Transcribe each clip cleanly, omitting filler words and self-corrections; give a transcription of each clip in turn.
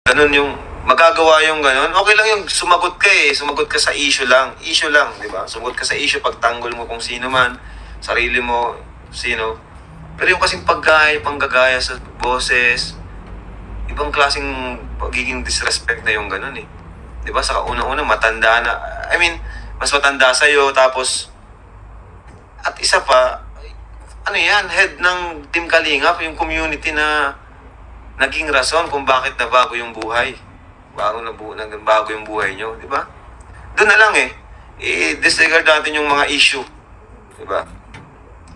ganun yung magagawa yung ganun. Okay lang yung sumagot ka eh. Sumagot ka sa issue lang. Issue lang, di ba? Sumagot ka sa issue, pagtanggol mo kung sino man, sarili mo, sino. Pero yung kasing panggagaya sa boses, ibang klaseng pagiging disrespect na yung ganun eh. Di ba? Sa una-una, matanda na. I mean, mas matanda sa'yo, tapos, at isa pa, ano yan, head ng Team Kalingap, yung community na naging rason kung bakit nabago yung buhay. Bago yung buhay nyo, di ba? Doon na lang eh. I-disregard natin yung mga issue. Di ba?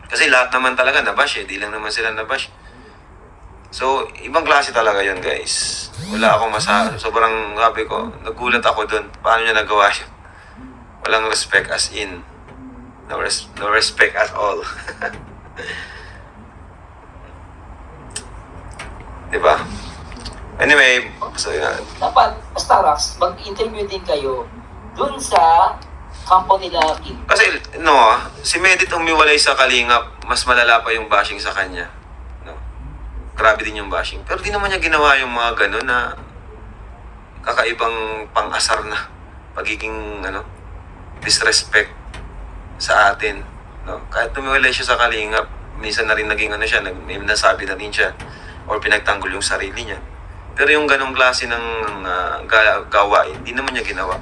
Kasi lahat naman talaga nabash eh. Di lang naman sila nabash. So, ibang klase talaga yun, guys. Wala akong masabi. Sobrang sabi ko, nagulat ako doon. Paano niya nagawa yun? Walang respect as in. No respect at all. Di ba? Anyway, so yun. Dapat, Starax, mag-interview din kayo dun sa kampo nila Kim. Kasi, si Medit umiwalay sa Kalingap, mas malala pa yung bashing sa kanya. No? Grabe din yung bashing. Pero di naman niya ginawa yung mga gano'n na kakaibang pang-asar na pagiging, disrespect sa atin. No? Kahit umiwalay siya sa Kalingap, minsan na rin naging may nasabi na rin siya or pinagtanggol yung sarili niya. Pero yung ganong klase ng gawain, hindi naman niya ginawa.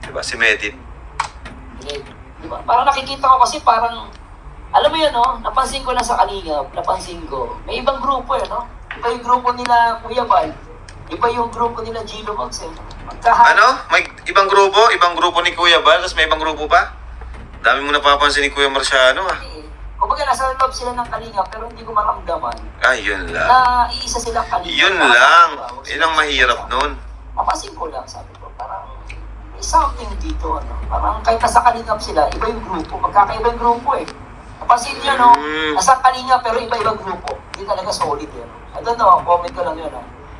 Diba? Si Medit. Diba? Parang nakikita ko kasi parang, alam mo yun, napansin ko lang sa Kalingap, may ibang grupo Iba yung grupo nila Kuya Bal, iba yung grupo nila Gilo Mags May ibang grupo ni Kuya Bal, tapos may ibang grupo pa? Dami mo napapansin ni Kuya Marciano Kumbaga nasa loob sila ng Kalingap pero hindi ko maramdaman. Yun lang. Na iisa silang Kalingap. Yun lang. Yun ang mahirap nun. Napansin ko lang, sabi ko, parang may something dito, Parang kahit nasa Kalingap sila, iba yung grupo. Magkakaiba yung grupo eh. Napansin niyo, nasa Kalingap pero iba-ibang grupo. Hindi talaga solid yun. I don't know, comment ko lang yun,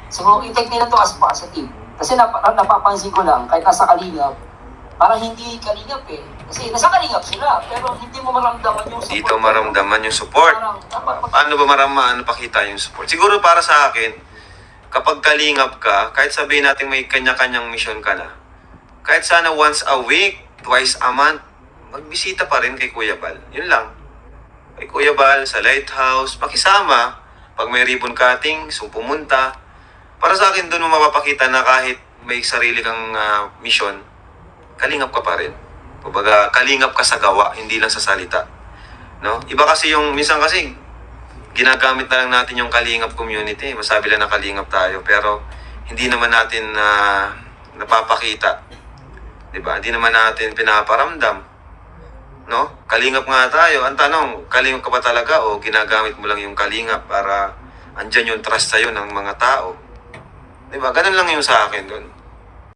So, i-take nila to as positive. Kasi napapansin ko lang, kahit nasa Kalingap, parang hindi Kalingap eh. Kasi nasa Kalingap sila, pero hindi mo maramdaman yung support. Dito maramdaman yung support. Paano ba pakita yung support? Siguro para sa akin, kapag Kalingap ka, kahit sabihin natin may kanya-kanyang mission ka na, kahit sana once a week, twice a month, magbisita pa rin kay Kuya Bal. Yun lang. Kay Kuya Bal, sa Lighthouse, makisama. Pag may ribbon cutting, pumunta. Para sa akin, doon mo mapapakita na kahit may sarili kang mission, Kalingap ka pa rin. Kumbaga, Kalingap ka sa gawa, hindi lang sa salita. No? Iba kasi minsan kasi, ginagamit na lang natin yung Kalingap community. Masabi lang na Kalingap tayo, pero hindi naman natin napapakita. Diba? Hindi naman natin pinaparamdam. No? Kalingap nga tayo. Ang tanong, Kalingap ka ba talaga o ginagamit mo lang yung Kalingap para andyan yung trust sa'yo ng mga tao? Diba? Ganun lang yung sa akin doon.